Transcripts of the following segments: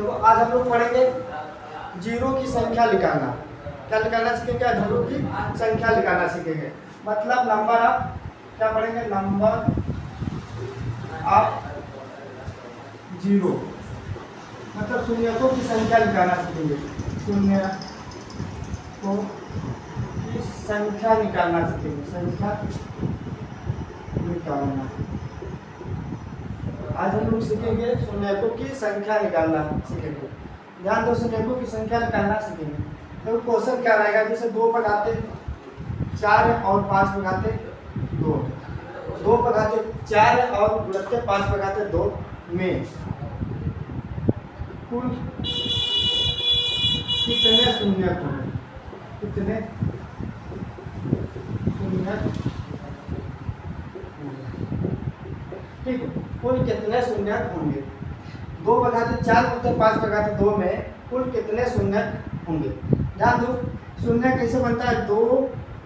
तो आज हम लोग पढ़ेंगे जीरो की संख्या निकालना। क्या निकालना सीखेंगे? जीरो की संख्या निकालना सीखेंगे। मतलब नंबर ऑफ, क्या पढ़ेंगे? नंबर ऑफ जीरो, मतलब शून्यकों की संख्या निकालना सीखेंगे। शून्यकों की संख्या निकालना सीखेंगे। संख्या निकालना आज हम लोग सीखेंगे। शून्यकों की संख्या निकालना सीखेंगे। ध्यान दो, शून्यकों की संख्या निकालना सीखेंगे। तो क्वेश्चन क्या रहेगा? जैसे 2 भगाते 4 है और 5 भगाते 2, 2 भगाते 4 है और गुणते 5 भगाते 2 में कुल कितने शून्यक होंगे? कितने शून्यक? ठीक है, कुल कितने शून्यक होंगे? 2 भगाते 4 गुणते 5 भगाते 2 में कुल कितने शून्यक होंगे? ध्यान दो, शून्य कैसे बनता है? 2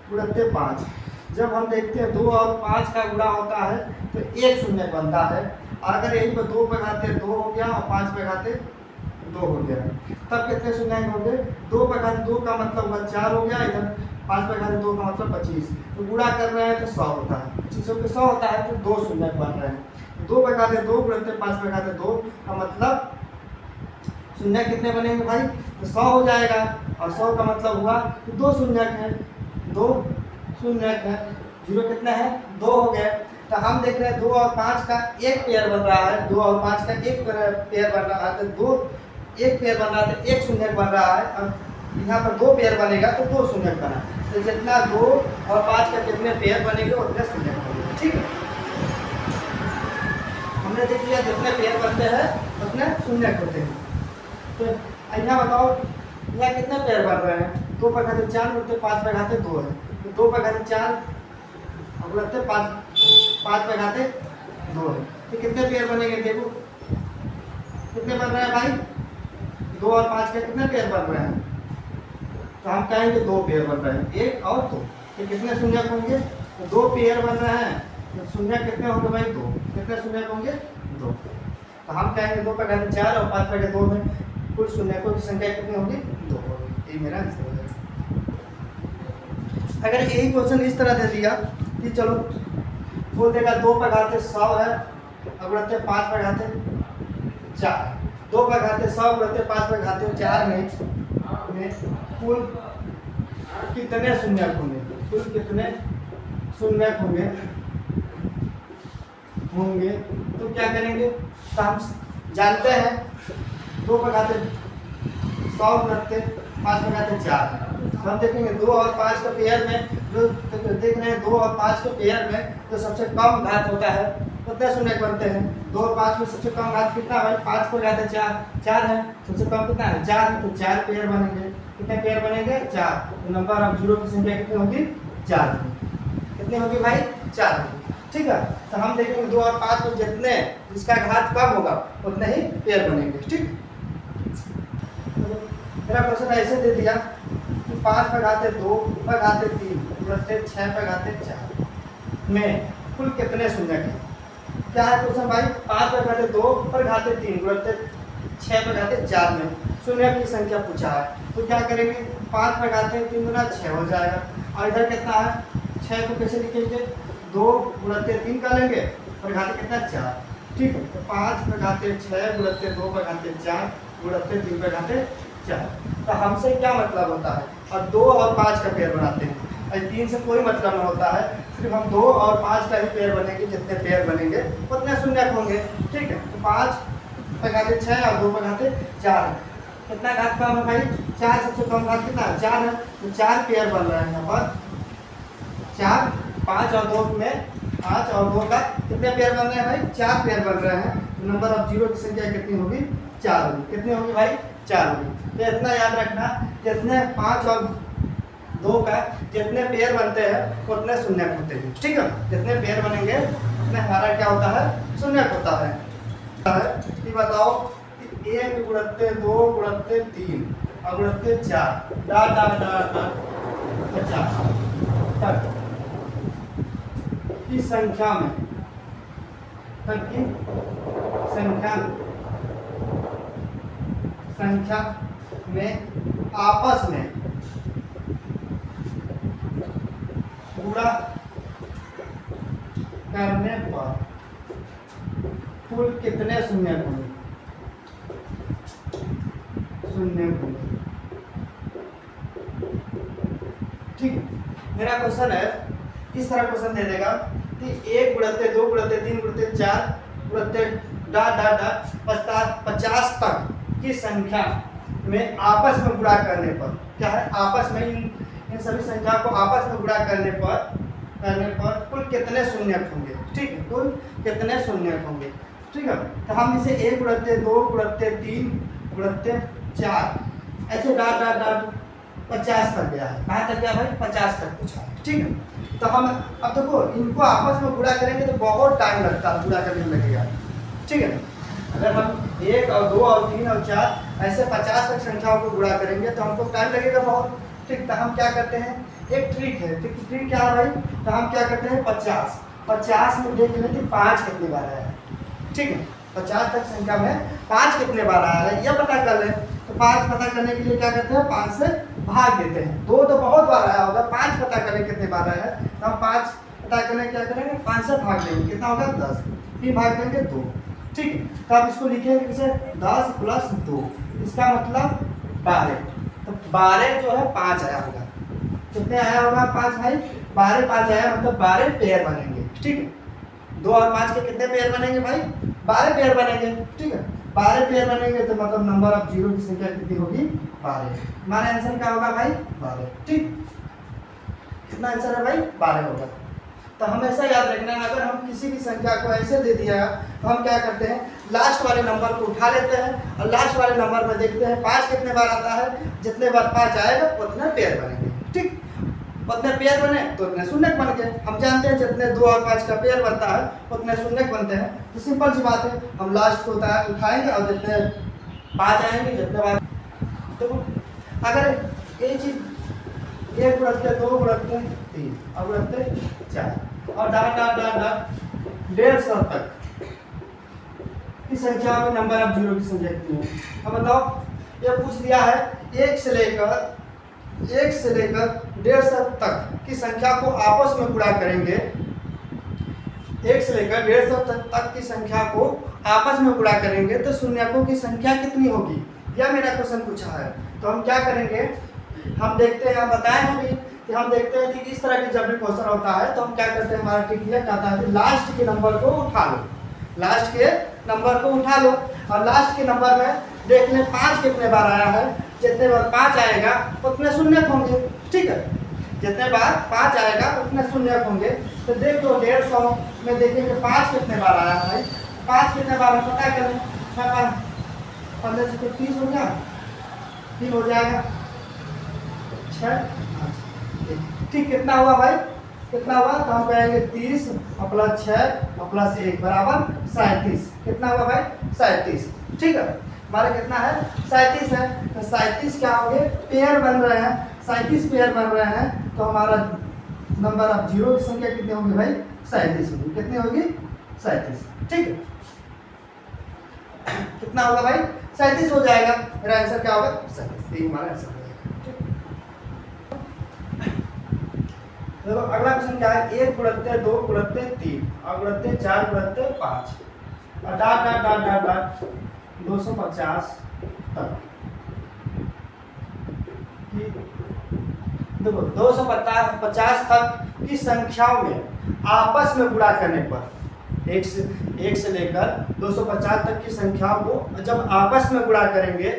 गुणते 5। जब हम देखते हैं 2 और 5 का गुणा होता है तो एक शून्य बनता है। और अगर यही पर 2 भगाते 2 हो गया और 5 भगाते 2 हो गया, तब कितने शून्य होंगे? 2 भगाते 2 का मतलब हुआ 4 हो गया, इधर 5 भगाते 2 का मतलब 25। तो गुणा कर रहे हैं तो 100 होता है। 25 पे 100 होता है तो 2 शून्य बन रहे हैं। 2 भगाते 2 गुणते 5 भगाते 2 का मतलब शून्य कितने बनेंगे भाई? तो 100 हो जाएगा। और 100 का मतलब हुआ कि 2 शून्य है। 2 शून्य है। जीरो कितना है? 2 हो गए। तो हम देख रहे हैं 2 और 5 का एक पेयर बन रहा है। 2 और 5 का एक पेयर बन रहा है। तो 2 एक पेयर बन रहा है तो एक शून्य बन रहा है। और यहाँ पर 2 पेयर बनेगा तो 2 शून्य बना। तो जितना 2 और 5 का कितने पेयर बनेंगे उतने शून्य बनेंगे। ठीक है, हमने देख लिया जितने पेयर बनते हैं उतने शून्य होते हैं। तो यहाँ बताओ यहाँ कितने पेयर बन रहे हैं? 2 भगाते 4 गुणते 5 भगाते 2 है। तो 2 भगाते 4 और गुणते 5 भगाते 2 है। तो कितने पेयर बनेंगे? देखो कितने बन रहे हैं भाई? 2 और 5 के कितने पेयर बन रहे हैं? तो हम कहेंगे 2 पेयर बन रहे हैं, 1 और 2। तो कितने शून्य होंगे? तो 2 पेयर बन रहे हैं तो शून्य कितने होंगे भाई? 2। कितने शून्य होंगे? 2। तो हम कहेंगे 2 भगाते 4 और 5 भगाते 2 में कुल शून्यकों की संख्या कितनी होगी? 2 होगी। ये मेरा आंसर हो जाएगा। अगर यही क्वेश्चन इस तरह दे दिया कि चलो बोल देगा 2 भगाते 100 है और गुणते 5 भगाते 4, 2 भगाते 100 गुणते 5 भगाते 4 में कुल कितने शून्यक होंगे? कुल कितने शून्यक होंगे? तो क्या करेंगे? तो हम जानते हैं 2 भगाते 100 गुणते 5 भगाते 4। तो हम देखेंगे 2 और 5 के पेयर में जो देख रहे हैं 2 और 5 के पेयर में जो सबसे कम घात होता है कितने शून्य बनते हैं? 2 और 5 में सबसे कम घात कितना है? 5 भगाते 4 है। सबसे कम कितना है? 4 है। तो 4 पेयर बनेंगे। कितने पेयर बनेंगे? 4। तो नंबर ऑफ जीरो की संख्या कितनी होगी? 4 होगी। कितनी होगी भाई? 4 होगी। ठीक है, तो हम देखेंगे 2 और 5 में जितने जिसका घात कम होगा उतने ही पेयर बनेंगे। ठीक, मेरा क्वेश्चन ऐसे दे दिया कि 5 भगाते 2 भगाते 3 गुणते 6 भगाते 4 में कुल कितने शून्य हैं? क्या है क्वेश्चन भाई? 5 भगाते 2 भगाते 3 गुणते 6 भगाते 4 में शून्य की संख्या पूछा है। तो क्या करेंगे? 5 भगाते 3 गुना 6 हो जाएगा। और इधर कितना है? 6 को कैसे लिखेंगे? 2 गुणते 3 का लेंगे और घाते कितना? 4। ठीक है, तो 5 भगाते 6 गुणते 2 भगाते 4 गुणते 3 भगाते 4। तो हमसे क्या मतलब होता है? और 2 और 5 का पेयर बनाते हैं। और 3 से कोई मतलब नहीं होता है, सिर्फ हम 2 और 5 का ही पेयर बनेंगे। जितने पेयर बनेंगे उतने शून्य होंगे। ठीक है, तो 5 भगाते 6 और 2 भगाते 4। कितना घात कम है भाई? 4। सबसे कम घात कितना है? 4 है। तो 4 पेयर बन रहे हैं यहाँ पर। 4, 5 और 2 में 5 और 2 का कितने पेयर बन रहे हैं भाई? 4 पेयर बन रहे हैं। तो नंबर ऑफ जीरो की संख्या कितनी होगी? 4 होगी। कितनी होगी भाई? 4 होगी। तो इतना याद रखना, जितने 5 और 2 का जितने पेयर बनते हैं उतने शून्य होते हैं। ठीक है, जितने पेयर बनेंगे उतने हमारा क्या होता है? शून्य होता है। ये बताओ कि 1 गुणते 2 गुणते 3 और गुणते 4 डॉट डॉट डॉट डॉट 50 तक की संख्या में संख्या में आपस में गुणा करने पर कुल कितने शून्य होंगे? शून्य होंगे। ठीक है, मेरा क्वेश्चन है इस तरह क्वेश्चन दे देगा कि 1 गुणित 2 गुणित 3 गुणित 4 गुणित डॉट डॉट डॉट 50 तक की संख्या में आपस में गुणा करने पर क्या है, आपस में इन सभी संख्या को आपस में गुणा करने पर कुल कितने शून्य होंगे? ठीक है, कुल कितने शून्य होंगे? ठीक है, तो हम इसे 1 गुणित 2 गुणित 3 गुणित 4 ऐसे डॉट डॉट डॉट 50 तक गया है। कहाँ तक गया भाई? 50 तक पूछा है। ठीक है, तो हम अब देखो इनको आपस में गुणा करेंगे तो बहुत टाइम लगता है, गुणा करने में लगेगा। ठीक है, अगर हम 1 और 2 और 3 और 4 ऐसे 50 तक संख्याओं को गुणा करेंगे तो हमको टाइम लगेगा बहुत। ठीक, तो हम क्या करते हैं, एक ट्रिक है। ट्रिक क्या है भाई? तो हम क्या करते हैं 50 में देख लेते हैं 5 कितने बार आया है। ठीक है, 50 तक संख्या में 5 कितने बार आया है यह पता कर लें। तो 5 पता करने के लिए क्या करते हैं, 5 से भाग देते हैं। 2 तो बहुत बार आया होगा, 5 पता करें कितने बार आया है तो हम 5 पता करने क्या करेंगे, 5 से भाग देंगे, कितना होगा 10, 3 भाग देंगे 2। ठीक है, तो आप इसको लिखेंगे किसे, 10 प्लस 2, इसका मतलब 12। तो 12 जो है 5 आया होगा। कितने आया होगा? 5 भाई, 12 5 आया मतलब 12 पेयर बनेंगे। ठीक है, 2 और 5 के कितने पेयर बनेंगे भाई? 12 पेयर बनेंगे। ठीक है, 12 पेयर बनेंगे तो मतलब नंबर ऑफ जीरो की संख्या कितनी होगी? 12। हमारा आंसर क्या होगा भाई? 12। ठीक, कितना आंसर है भाई? 12 होगा। तो हमेशा याद रखना है, अगर हम किसी भी संख्या को ऐसे दे दिया तो हम क्या करते हैं, लास्ट वाले नंबर को उठा लेते हैं और लास्ट वाले नंबर में देखते हैं 5 कितने बार आता है। जितने बार 5 आएगा उतने पेयर बनेंगे। ठीक, उतने पेयर बने तो उतने शून्य बन गए। हम जानते हैं जितने 2 और 5 का पेयर बनता है उतने शून्य बनते हैं। तो सिंपल सी बात है, हम लास्ट को उठाएंगे और जितने 5 आएंगे जितने बार। तो अगर ये चीज 1 गुणित 2 गुणित 3 और गुणित 4 और डॉट डॉट डॉट डॉट 150 तक की संख्या में नंबर ऑफ जीरो की संख्या कितनी है? अब बताओ, ये पूछ दिया है 1 से लेकर 150 तक की संख्या को आपस में गुणा करेंगे। 1 से लेकर 150 तक की संख्या को आपस में गुणा करेंगे तो शून्यकों की संख्या कितनी होगी? यह मेरा क्वेश्चन पूछा है। तो हम क्या करेंगे, हम देखते हैं, हम बताए हैं भी कि हम देखते हैं कि इस तरह की जब भी क्वेश्चन होता है तो हम क्या करते हैं, हमारा ट्रिक यह कहता है कि लास्ट के नंबर को उठा लो, लास्ट के नंबर को उठा लो और लास्ट के नंबर में देख लें 5 कितने बार आया है। जितने बार 5 आएगा उतने शून्य होंगे। ठीक है, जितने बार 5 आएगा उतने शून्य होंगे। तो देख लो 150 में देखेंगे 5 कितने बार आया है। 5 कितने बार हम पता करें, 15 से 30 हो गया, 3 हो जाएगा 6। ठीक, कितना हुआ भाई? कितना हुआ? तो हम कहेंगे 30 और प्लस 6 और प्लस 1 बराबर 37। कितना हुआ भाई? 37। ठीक है, हमारा कितना है? 37 है। तो 37 क्या होंगे? पेयर बन रहे हैं, 37 पेयर बन रहे हैं। तो हमारा नंबर ऑफ जीरो की संख्या कितनी होगी भाई? 37 होगी। कितनी होगी? 37। ठीक है, कितना होगा भाई? 37 हो जाएगा। मेरा आंसर क्या होगा? 37। यही हमारा आंसर हो जाएगा। देखो अगला क्वेश्चन क्या है, 1 गुणित 2 गुणित 3 और गुणित 4 गुणित 5 और dot dot dot dot dot 250 तक की, देखो 250 तक की संख्याओं में आपस में गुणा करने पर 1 से लेकर 250 तक की संख्याओं को जब आपस में गुणा करेंगे,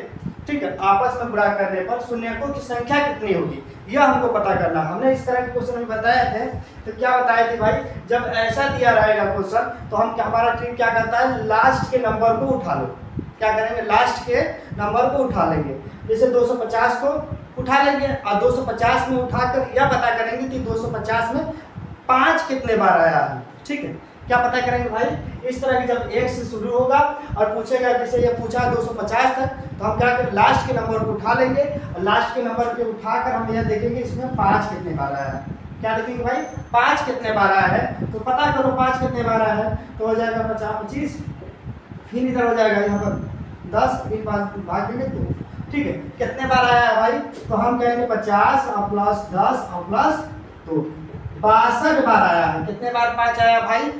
ठीक है, आपस में गुणा करने पर शून्यकों की संख्या कितनी होगी यह हमको पता करना। हमने इस तरह के क्वेश्चन भी बताए थे। तो क्या बताए थे भाई, जब ऐसा दिया रहेगा क्वेश्चन तो हम हमारा ट्रिक क्या करता है, लास्ट के नंबर को उठा लो। क्या करेंगे, लास्ट के नंबर को उठा लेंगे। जैसे 250 को उठा लेंगे और 250 में उठाकर यह पता करेंगे कि 250 में 5 कितने बार आया है। ठीक है, क्या पता करेंगे भाई, इस तरह की जब 1 से शुरू होगा और पूछेगा, जैसे ये पूछा 250 तक, तो हम क्या करें, लास्ट के नंबर को उठा लेंगे और लास्ट के नंबर को उठाकर हम यह देखेंगे इसमें 5 कितने बार आया है। क्या देखेंगे भाई, 5 कितने बार आया है। तो पता करो 5 कितने बार आया है, तो हो जाएगा 50 25, फिर इधर हो जाएगा यहाँ पर 10 3 5 भाग देंगे 2। ठीक है, कितने बार आया है भाई? तो हम कहेंगे 50 और प्लस 10 और प्लस 2, 62 बार आया है। कितने बार 5 आया भाई?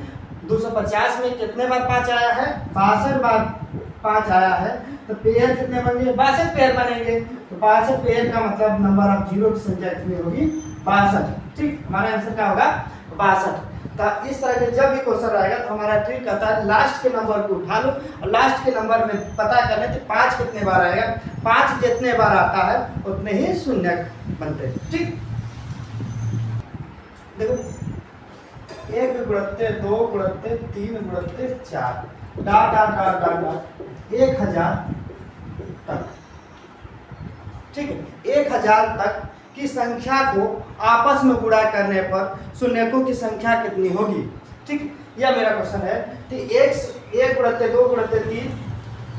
250 में कितने बार 5 आया है? 62 बार 5 आया है। तो पेयर कितने बनेंगे? 62 पेयर बनेंगे। तो 62 पेयर का मतलब नंबर ऑफ जीरो की संख्या कितनी होगी? 62। ठीक, हमारा आंसर क्या होगा? 62। तो इस तरह के जब भी क्वेश्चन रहेगा तो हमारा ट्रिक कहता है लास्ट के नंबर को उठा लो और लास्ट के नंबर में पता करने कि 5 कितने बार आएगा। 5 जितने बार आता है उतने ही शून्य बनते हैं। ठीक, देखो 1 गुणित 2 गुणित 3 गुणित 4 dot dot dot dot dot 1000 तक। ठीक है, 1000 तक की संख्या को आपस में गुणा करने पर शून्यकों की संख्या कितनी होगी? ठीक, यह मेरा क्वेश्चन है कि 1 गुणित 2 गुणित 3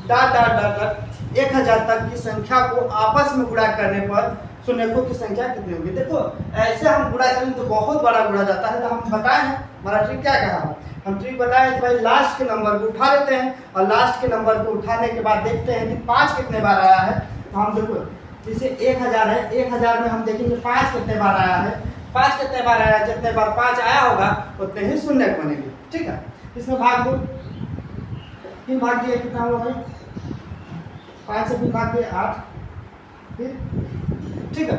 डॉट डॉट डॉट डॉट 1000 तक की संख्या को आपस में गुणा करने पर शून्यकों की संख्या कितनी होगी? देखो ऐसे हम गुणा करेंगे तो बहुत बड़ा गुणा जाता है। तो हम बताए हैं हमारा ट्रिक क्या कहा? हम ट्रिक बताए कि भाई लास्ट के नंबर को उठा लेते हैं और लास्ट के नंबर को उठाने के बाद देखते हैं कि 5 कितने बार आया है। तो हम देखो जैसे 1000 है, 1000 में हम देखेंगे 5 कितने बार आया है। 5 कितने बार आया? जितने बार 5 आया होगा उतने ही शून्य बनेंगे। ठीक है, इसमें भाग दो, 3 भाग दिए कितना होगा भाई? 5 से 3 भाग दिए 8। फिर ठीक है,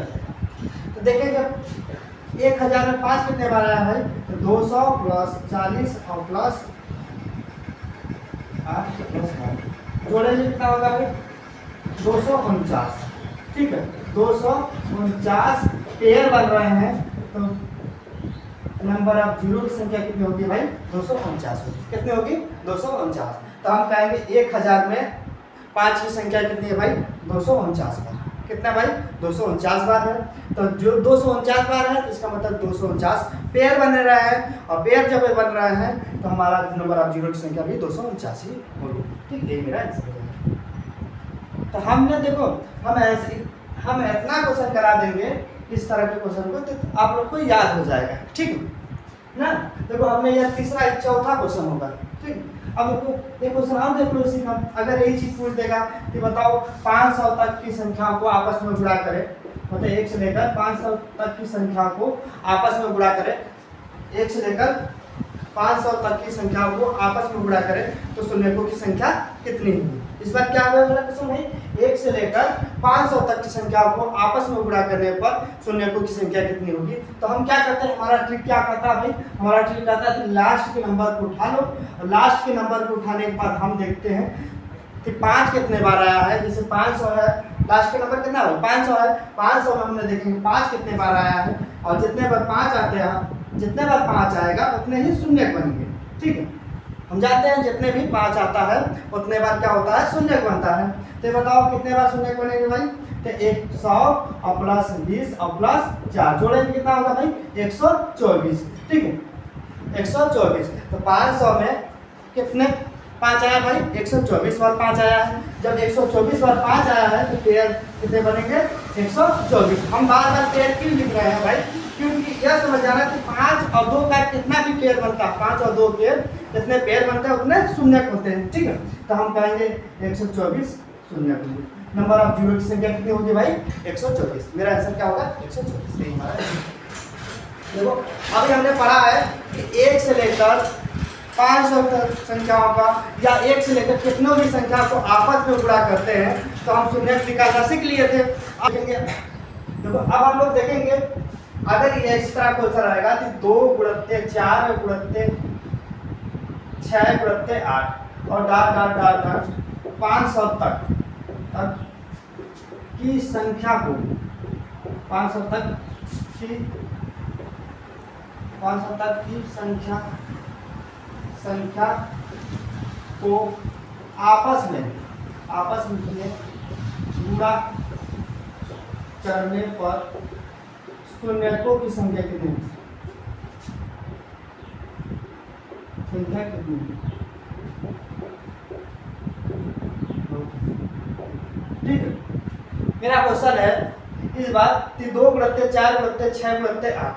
तो देखेंगे 1000 में 5 कितने बार आया भाई? तो 200 प्लस 40 और प्लस 8 प्लस 8 जोड़ेंगे कितना होगा भाई? 249। ठीक है, 249 पेयर बन रहे हैं। तो नंबर ऑफ जीरो की संख्या कितनी होगी भाई? 249 होगी। कितनी होगी? 249। तो हम कहेंगे 1000 में 5 की संख्या कितनी है भाई? 249 बार। कितना भाई? 249 बार है। तो जो 249 बार है तो इसका मतलब 249 पेयर बन रहा है और पेयर जब बन रहा है तो हमारा नंबर ऑफ जीरो की संख्या भी 249 ही होगी। ठीक, यही मेरा आंसर है। तो हमने देखो हम इतना क्वेश्चन करा देंगे इस तरह के क्वेश्चन को तो आप लोग को याद हो जाएगा। ठीक ना, देखो हमने यह तीसरा चौथा क्वेश्चन होगा। ठीक, अब एक क्वेश्चन और देख लो इसी का। अगर यही चीज पूछ देगा कि बताओ 500 तक की संख्या को आपस में गुणा करें, मतलब 1 से लेकर 500 तक की संख्या को आपस में गुणा करें, 1 से लेकर 500 तक की संख्या को आपस में गुणा करें तो शून्यकों की संख्या कितनी होगी? इस बार क्या होगा मेरा क्वेश्चन भाई? 1 से लेकर 500 तक की संख्या को आपस में गुणा करने पर शून्यकों की संख्या कितनी होगी? तो हम क्या करते हैं, हमारा ट्रिक क्या कहता है भाई? हमारा ट्रिक कहता है कि लास्ट के नंबर को उठा लो और लास्ट के नंबर को उठाने के बाद हम देखते हैं कि 5 कितने बार आया है। जैसे 500 है, लास्ट के नंबर कितना है? 500 है। 500 में हमने देखेंगे 5 कितने बार आया है और जितने बार 5 आते हैं, जितने बार 5 आएगा उतने ही शून्य बनेंगे। ठीक है, हम जानते हैं जितने भी 5 आता है उतने बार क्या होता है? शून्य बनता है। तो बताओ कितने बार शून्य बनेंगे भाई? तो 100 और प्लस 20 और प्लस 4 जोड़ेंगे कितना होगा भाई? 124। ठीक है, 124। तो 500 में कितने 5 आया भाई? 124 बार 5 आया है। जब 124 बार 5 आया है तो पेयर कितने बनेंगे? 124। हम बार बार पेयर क्यों लिख रहे हैं भाई? क्योंकि यह समझ जाना कि 5 और 2 का कितना भी पेयर बनता है, 5 और 2 पेयर जितने पेयर बनते हैं उतने शून्य होते हैं। ठीक है, तो हम कहेंगे 124 शून्य होंगे। नंबर ऑफ जीरो की संख्या कितनी होगी भाई? 124। मेरा आंसर क्या होगा? 124। यही हमारा देखो अभी हमने पढ़ा है कि 1 से लेकर 500 तक संख्याओं का या 1 से लेकर कितनों भी संख्या को आपस में गुणा करते हैं तो हम शून्य निकालना सीख लिए थे। अब देखो अब हम लोग देखेंगे अगर ये इस तरह क्वेश्चन रहेगा कि 2 गुणित 4 गुणित 6 गुणित 8 और डॉट डॉट डॉट डॉट 500 तक की संख्या को 500 तक की संख्या को आपस में गुणा करने पर शून्यकों की संख्या कितनी होगी? संख्या कितनी? ठीक है, मेरा क्वेश्चन है इस बार 2 गुणित 4 गुणित 6 गुणित 8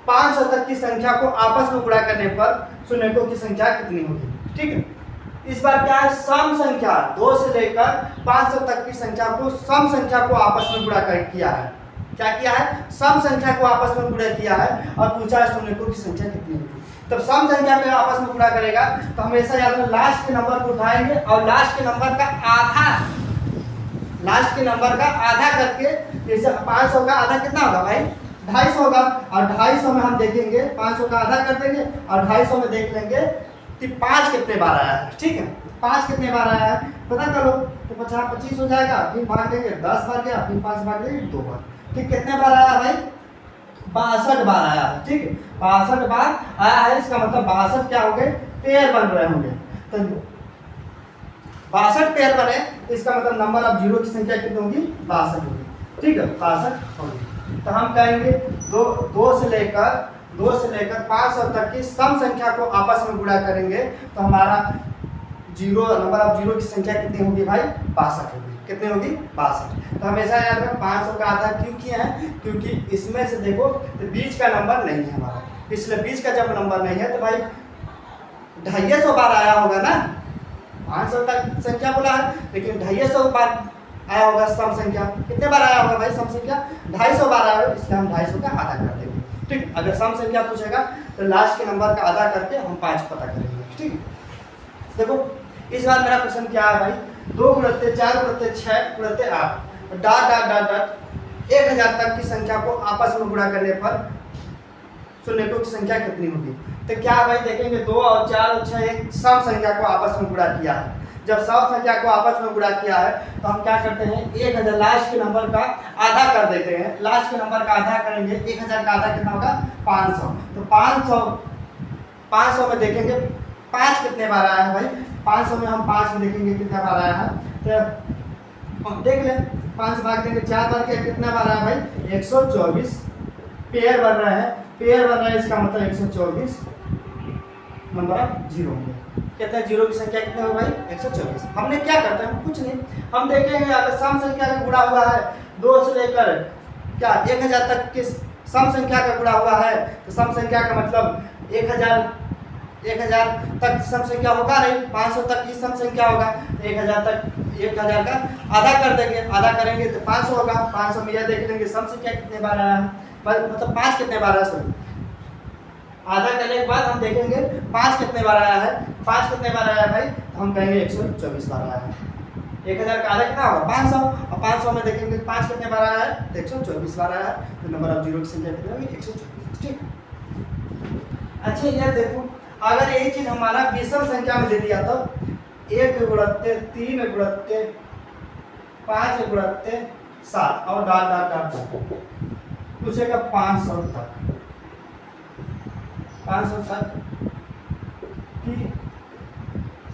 500 तक की संख्या को आपस में गुणा करने पर शून्यकों की संख्या कितनी होगी? ठीक है, इस बार क्या है, सम संख्या 2 से लेकर 500 तक की संख्या को, सम संख्या को आपस में गुणा किया है। क्या किया है, सम संख्या को आपस में गुणा किया है और पूछा है शून्यकों की संख्या कितनी होगी। तब सम संख्या को आपस में गुणा करेगा तो हमेशा याद रखना लास्ट के नंबर को उठाएंगे और लास्ट के नंबर का आधा करके, जैसे 500 का आधा कितना होगा भाई, 250 होगा, और 250 में हम देखेंगे 500 का आधा कर देंगे और 250 में देख लेंगे कि 5 कितने बार आया है। ठीक है, 5 कितने बार आया है पता करो, तो 25 हो जाएगा, फिर भाग देंगे 10 बार गया, फिर 5 भाग देंगे 2 बार। ठीक, कितने बार आया भाई, 62 बार आया है। ठीक है, 62 बार आया है, इसका मतलब 62 क्या हो गए, पेयर बन रहे होंगे। तो 62 पेयर बने, इसका मतलब नंबर ऑफ जीरो की संख्या कितनी होगी, 62 होगी। ठीक है, 62 होगी। तो हम कहेंगे 2 से लेकर 500 तक की सम संख्या को आपस में गुणा करेंगे तो हमारा नंबर ऑफ जीरो की संख्या कितनी होगी भाई, 62 होगी। कितनी होगी, 62। तो हमेशा याद रखना 500 का आधा क्यों किया है, क्योंकि इसमें से देखो तो बीच का नंबर नहीं है हमारा, इसलिए बीच का जब नंबर नहीं है तो भाई 250 बार आया होगा ना, 500 तक संख्या बोला है लेकिन 250 बार आया होगा सम संख्या। कितने बार आया होगा भाई सम संख्या, 250 बार आया होगा, इसलिए हम 250 का आधा कर देंगे। ठीक, अगर सम संख्या पूछेगा तो लास्ट के नंबर का आधा करके हम 5 पता करेंगे। ठीक, देखो इस बार मेरा क्वेश्चन क्या है भाई, 2 गुणित 4 गुणित 6 गुणित 8 डॉट डॉट डॉट डॉट 1000 तक की संख्या को आपस में गुणा करने पर शून्यकों की संख्या कितनी होगी। तो क्या भाई देखेंगे 2 और 4 और 6 एक सम संख्या को आपस में गुणा किया है। जब सम संख्या को आपस में गुणा किया है तो हम क्या करते हैं, 1000 लास्ट के नंबर का आधा कर देते हैं। लास्ट के नंबर का आधा करेंगे, 1000 का आधा कितना होगा, 500। तो 500 में देखेंगे 5 कितने बार आया है भाई, 500 में हम 5 में देखेंगे कितना बार आया है। तो देख लें, 5 भाग देंगे 4 बार के, कितना बार आया भाई, 124 पेयर बन रहा है। पेयर बन रहा है इसका मतलब 124 नंबर ऑफ जीरो होंगे। कितने जीरो की संख्या कितने हो भाई, 124। हमने क्या करते हैं, कुछ नहीं, हम देखेंगे अगर सम संख्या का गुणा हुआ है 2 से लेकर क्या 1000 तक की सम संख्या का गुणा हुआ है तो सम संख्या का मतलब 1000 तक सम संख्या होगा नहीं, 500 तक की सम संख्या होगा। 1000 का आधा कर देंगे, आधा करेंगे तो 500 होगा। 500 में यह देख लेंगे सम संख्या कितने बार आया है, मतलब 5 कितने बार आया, सॉरी आधा करने के बाद हम देखेंगे 5 कितने बार आया है। 5 कितने बार आया है भाई, तो हम कहेंगे 124 बार आया है। 1000 का आधा कितना होगा, 500, और 500 में देखेंगे 5 कितने बार आया है, तो 124 बार आया है। तो नंबर ऑफ जीरो की संख्या कितनी होगी, 124। ठीक, अच्छा ये देखो अगर यही चीज हमारा विषम संख्या में दे दिया तो 1 गुणित 3 गुणित 5 गुणित 7 और डॉट डॉट डॉट पूछेगा 500 तक की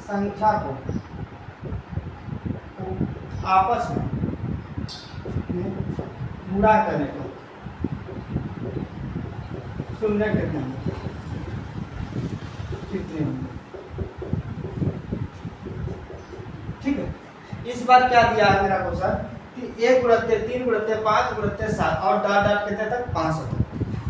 संख्या को आपस में गुणा करने को शून्य कितने होंगे। ठीक है, इस बार क्या दिया है मेरा क्वेश्चन कि 1 गुणित 3 गुणित 5 गुणित 7 और डॉट डॉट कितने तक, 500 तक।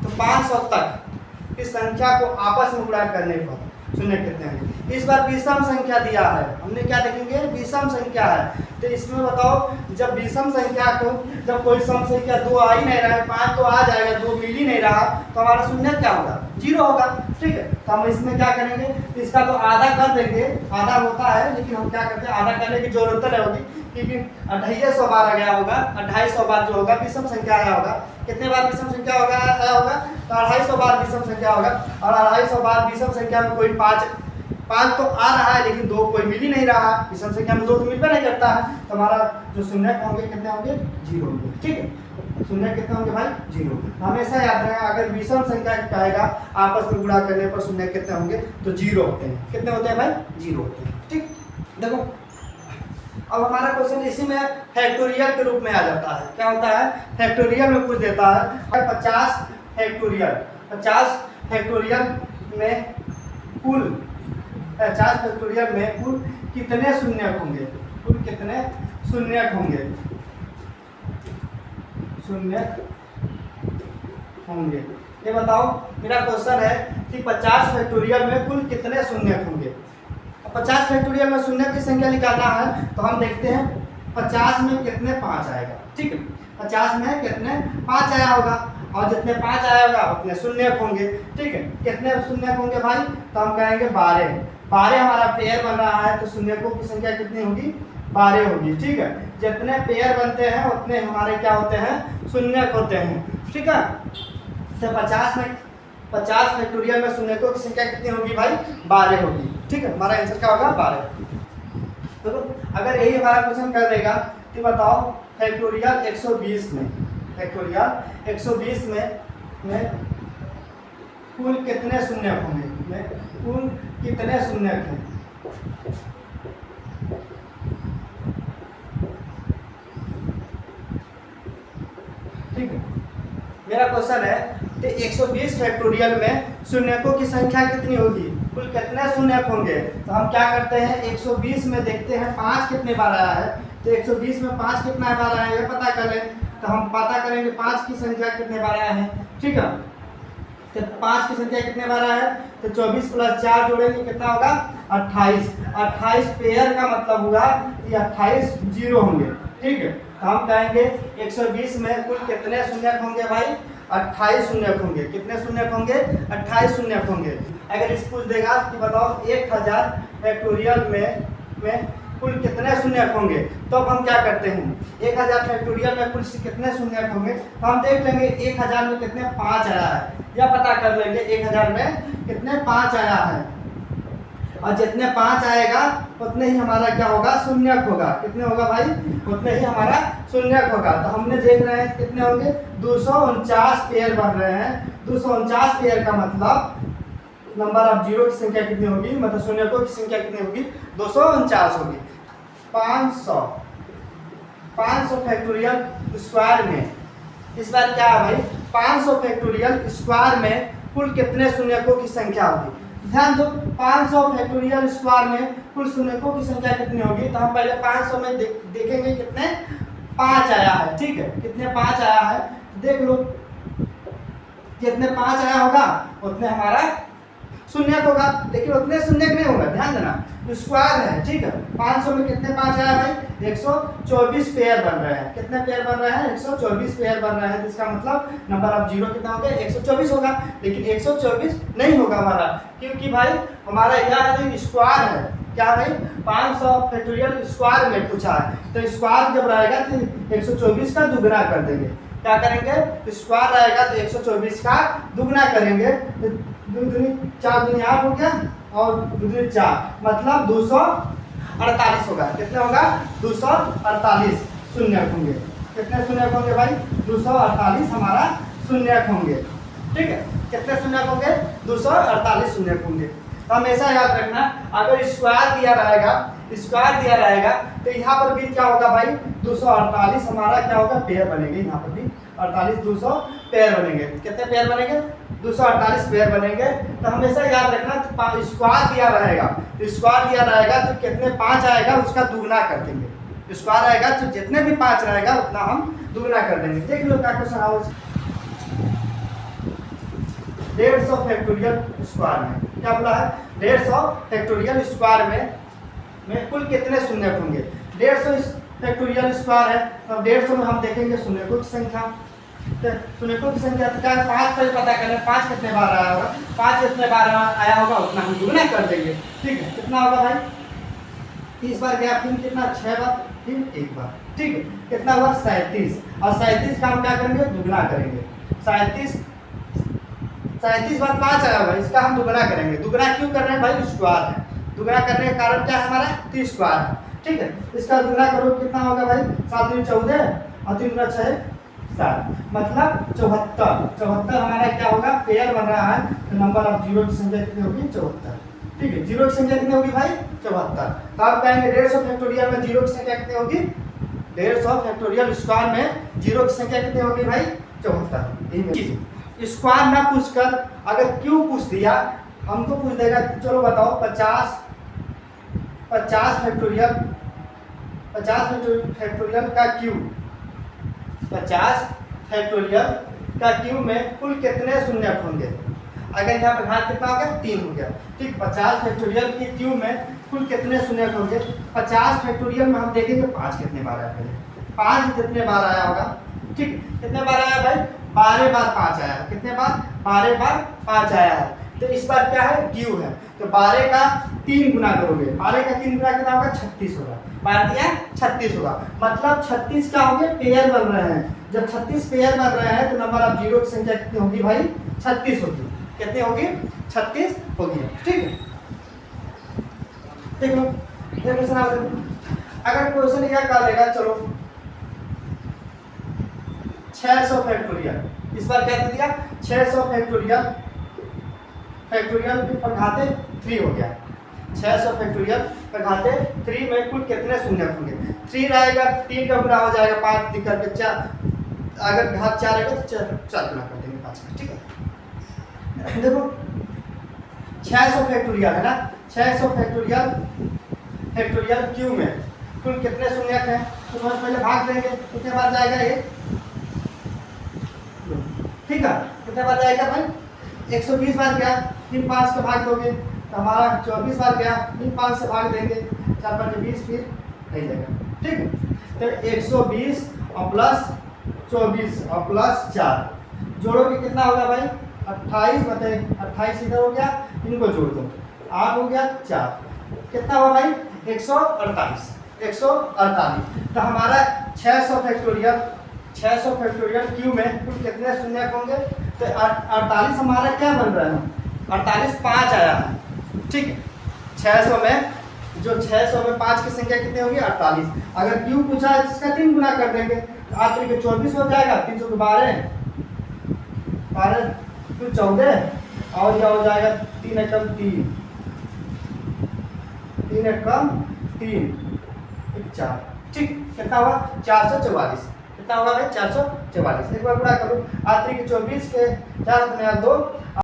तो 500 तक इस संख्या को आपस में गुणा करने पर शून्य कितने होंगे। इस बार विषम संख्या दिया है, हमने क्या देखेंगे, विषम संख्या है। तो इसमें बताओ जब विषम संख्या को, जब कोई सम संख्या 2 आ ही नहीं रहा है, 5 तो आ जाएगा, 2 मिल ही नहीं रहा, तो हमारा शून्य क्या होगा, 0 होगा। ठीक है, तो हम इसमें क्या करेंगे, इसका तो आधा कर देंगे, आधा होता है लेकिन हम क्या करते हैं आधा करने की जरूरत नहीं होगी क्योंकि 250 बार आ गया होगा। 250 बार जो होगा विषम संख्या आया होगा। कितने बार विषम संख्या होगा आया होगा, तो 250 बार विषम संख्या होगा। और 250 बार विषम संख्या में कोई 5 तो आ रहा है लेकिन 2 कोई मिल ही नहीं रहा। विषम संख्या में 2 तो मिलता नहीं करता है, तो हमारा जो शून्य होंगे कितने होंगे, 0 होंगे। ठीक है, शून्य कितने होंगे भाई, 0। हमेशा याद रखेगा अगर विषम संख्या कहेगा आपस में गुणा करने पर शून्य कितने होंगे, तो 0 होते हैं। कितने होते हैं भाई, 0 होते हैं। ठीक, देखो अब हमारा क्वेश्चन इसी में फैक्टोरियल के रूप में आ जाता है। क्या होता है, फैक्टोरियल में पूछ देता है 50 फैक्टोरियल। 50 फैक्टोरियल में कुल 50 फैक्टोरियल में कुल कितने शून्य होंगे, कुल कितने शून्य होंगे, शून्य होंगे। ये बताओ, मेरा क्वेश्चन है कि 50 फैक्टोरियल में कुल कितने शून्य होंगे। 50 फैक्टोरियल में शून्य की संख्या निकालना है तो हम देखते हैं 50 में कितने 5 आएगा। ठीक है, 50 में कितने 5 आया होगा और जितने 5 आया होगा उतने शून्य होंगे। ठीक है, कितने शून्य होंगे भाई, तो हम कहेंगे 12। 12 हमारा पेयर बन रहा है तो शून्यकों की संख्या कितनी होगी, 12 होगी। ठीक है, जितने पेयर बनते हैं उतने हमारे क्या होते हैं, शून्यक होते हैं। ठीक है, तो 50 फैक्टोरियल में शून्यकों की संख्या कितनी होगी भाई, 12 होगी। ठीक है, हमारा आंसर क्या होगा, 12। तो अगर यही हमारा क्वेश्चन कर देगा कि बताओ फैक्टोरियल 120 में, फैक्टोरियल 120 में कुल कितने शून्यक होंगे, कुल कितने शून्यक हैं। ठीक है, मेरा क्वेश्चन है कि 120 फैक्टोरियल में शून्यकों की संख्या कितनी होगी, कुल कितने शून्यक होंगे। तो हम क्या करते हैं, 120 में देखते हैं 5 कितने बार आया है, तो 120 में 5 कितना बार आया है ये पता करें। तो हम पता करेंगे 5 की संख्या कितने बार आया है। ठीक है, तो 5 की संख्या कितने बार आया है, तो 24 + 4 जोड़ेंगे कितना होगा, 28। 28 पेयर का मतलब हुआ कि 28 जीरो होंगे। ठीक है, तो हम कहेंगे 120 में कुल कितने शून्यक होंगे भाई, 28 शून्यक होंगे। कितने शून्यक होंगे, 28 शून्यक होंगे। अगर इस पूछ देगा कि बताओ 1000 फैक्टोरियल में कुल कितने शून्यक होंगे, तो अब हम क्या करते हैं, 1000 फैक्टोरियल में कुल कितने शून्यक होंगे, तो हम देख लेंगे 1000 में कितने 5 आया है, या पता कर लेंगे 1000 में कितने 5 आया है, और जितने 5 आएगा उतने ही हमारा क्या होगा, शून्यक होगा। कितने होगा भाई, उतने ही हमारा शून्यक होगा। तो हमने देख रहे हैं कितने होंगे, 249 पेयर बन रहे हैं। 249 पेयर का मतलब नंबर ऑफ जीरो की संख्या कितनी होगी, मतलब शून्यकों की संख्या कितनी होगी, 249 होगी। 500 फैक्टोरियल स्क्वायर में, इस बार क्या है भाई, 500 फैक्टोरियल स्क्वायर में कुल कितने शून्यकों की संख्या होगी। ध्यान दो, 500 फैक्टोरियल स्क्वायर में कुल शून्यकों की संख्या कितनी होगी, तो हम पहले 500 में देखेंगे कितने 5 आया है। ठीक है, कितने 5 आया है देख लो, जितने 5 आया होगा उतने हमारा शून्यक होगा, लेकिन उतने शून्यक नहीं होगा, ध्यान देना स्क्वायर है। ठीक है, 500 में कितने 5 आया भाई, 124 पेयर बन रहे हैं। कितने पेयर बन रहे हैं, 124 पेयर बन रहे हैं। तो इसका मतलब नंबर ऑफ जीरो कितना हो गया, 124 होगा। लेकिन 124 नहीं होगा हमारा, क्योंकि भाई हमारा यह स्क्वायर है। क्या भाई, 500 फैक्टोरियल स्क्वायर में पूछा है, तो स्क्वायर जब रहेगा तो 124 का दुगना कर देंगे। क्या करेंगे, स्क्वायर रहेगा तो 124 का दुगना करेंगे, तो 4 दूनी 8 हो गया और 2 4, मतलब 248 होगा। कितने होगा, 248 शून्यक होंगे। कितने शून्यक होंगे भाई, 248 हमारा शून्यक होंगे। ठीक है, कितने शून्यक होंगे, 248 शून्यक होंगे। तो हमेशा याद रखना, अगर स्क्वायर दिया रहेगा तो यहाँ पर भी क्या होगा भाई, 248 हमारा क्या होगा, पेयर बनेंगे। यहाँ पर भी 48 200 पेयर बनेंगे। कितने पेयर बनेंगे, 248 पेयर बनेंगे। तो हमेशा याद रखना, तो स्क्वायर दिया रहेगा तो कितने 5 आएगा उसका दुगना कर देंगे। स्क्वायर आएगा तो जितने भी 5 रहेगा उतना हम दुगना कर देंगे। देख लो क्या क्वेश्चन आओ, 150 फैक्टोरियल स्क्वायर में क्या बोला है, 150 फैक्टोरियल स्क्वायर में कुल कितने शून्यक होंगे। 150 फैक्टोरियल स्क्वायर है, तो 150 में हम देखेंगे शून्यकों की संख्या। तो शून्यकों की संख्या तो क्या है, 5 पर पता करें 5 कितने बार आया होगा, 5 जितने बार आया होगा उतना हम दुगना कर देंगे। ठीक है, कितना होगा भाई, 30 बार गया, फिर कितना 6 बार, फिर 1 बार। ठीक है, कितना हुआ 37, और 37 का हम क्या करेंगे, दुगना करेंगे। 37 बार 5 आया होगा, इसका हम दुगना करेंगे। दुगना क्यों कर रहे हैं भाई, स्क्वायर है। दुगना करने का कारण क्या है हमारा, 30 स्क्वायर है। ठीक है, इसका दुगना करो कितना होगा भाई, 7 दूनी 14 और 3 दूना 6 7, मतलब 74 हमारा क्या होगा, पेयर बन रहा है। तो नंबर ऑफ जीरो की संख्या कितनी होगी, 74। ठीक है, जीरो की संख्या कितनी होगी भाई, 74। तो आप कहेंगे 150 फैक्टोरियल में जीरो की संख्या कितनी होगी, 150 फैक्टोरियल स्क्वायर में जीरो की संख्या कितनी होगी भाई, 74। स्क्वायर ना पूछकर अगर क्यों पूछ दिया, हमको पूछ देगा चलो बताओ 50 फैक्टोरियल का क्यूब, 50 फैक्टोरियल का क्यूब में कुल कितने शून्यक होंगे। अगर यहाँ पर घात कितना हो गया 3 हो गया। ठीक, 50 फैक्टोरियल की क्यू में कुल कितने शून्य होंगे? 50 फैक्टोरियल में हम देखेंगे 5 कितने बार आया, पहले 5 कितने बार आया होगा? ठीक, कितने बार आया भाई? 12 बार 5 आया। कितने बार? 12 बार 5 आया है। तो इस बार क्या है? क्यू है, तो 12 का 3 गुना करोगे, 12 का 3 गुना कितना होगा? 36 होगा। बार दिया 36 होगा, मतलब 36 क्या होंगे? पेयर बन रहे हैं। जब 36 पेयर बन रहे हैं तो नंबर ऑफ जीरो की संख्या कितनी होगी भाई? 36 होगी। कितनी होगी? 36 होगी। ठीक है, देख लो ये क्वेश्चन आ गया। अगर क्वेश्चन क्या कर लेगा, चलो 600 फैक्टोरियल, इस बार क्या दे दिया? 600 फैक्टोरियल, फैक्टोरियल पर घाते 3 हो गया। 600 फैक्टोरियल पर घाते 3 में कुल कितने शून्य होंगे? 3 रहेगा, 3 का गुना हो जाएगा 5 दिक्कत के 4, अगर घात 4 रहेगा तो 4 गुना कर देंगे 5 का। ठीक है, देखो 600 फैक्टोरियल है ना, 600 फैक्टोरियल, फैक्टोरियल क्यू में कुल कितने शून्य हैं? तो सबसे पहले भाग देंगे, कितने बार जाएगा ये? ठीक है, कितने बार जाएगा भाई? 120 बार गया, 3 5 का भाग दोगे तो हमारा 24 बार गया, 3 5 से भाग देंगे, 4 5 20, फिर नहीं जाएगा। ठीक, तो 120 और प्लस 24 और प्लस 4 जोड़ोगे कितना होगा भाई? 28, बताइए 28 इधर हो गया, इनको जोड़ दो, 8 हो गया 4, कितना हुआ भाई? 148, 148। तो हमारा 600 फैक्टोरियल, 600 फैक्टोरियल क्यू में कुल कितने शून्य होंगे? तो 48 हमारा क्या बन रहा है? 48 5 आया है। ठीक है, 600 में जो 600 में 5 की संख्या कितनी होगी? 48। अगर क्यू पूछा है इसका 3 गुना कर देंगे, 8 के 24 हो जाएगा, 3 के 12, 12 फिर 14 और यह हो जाएगा 3 एकम 3, 3 एकम 3, 4। ठीक, कितना हुआ? 444। कितना होगा भाई? 444। एक बार गुणा करो, 8 के 24 के 4 2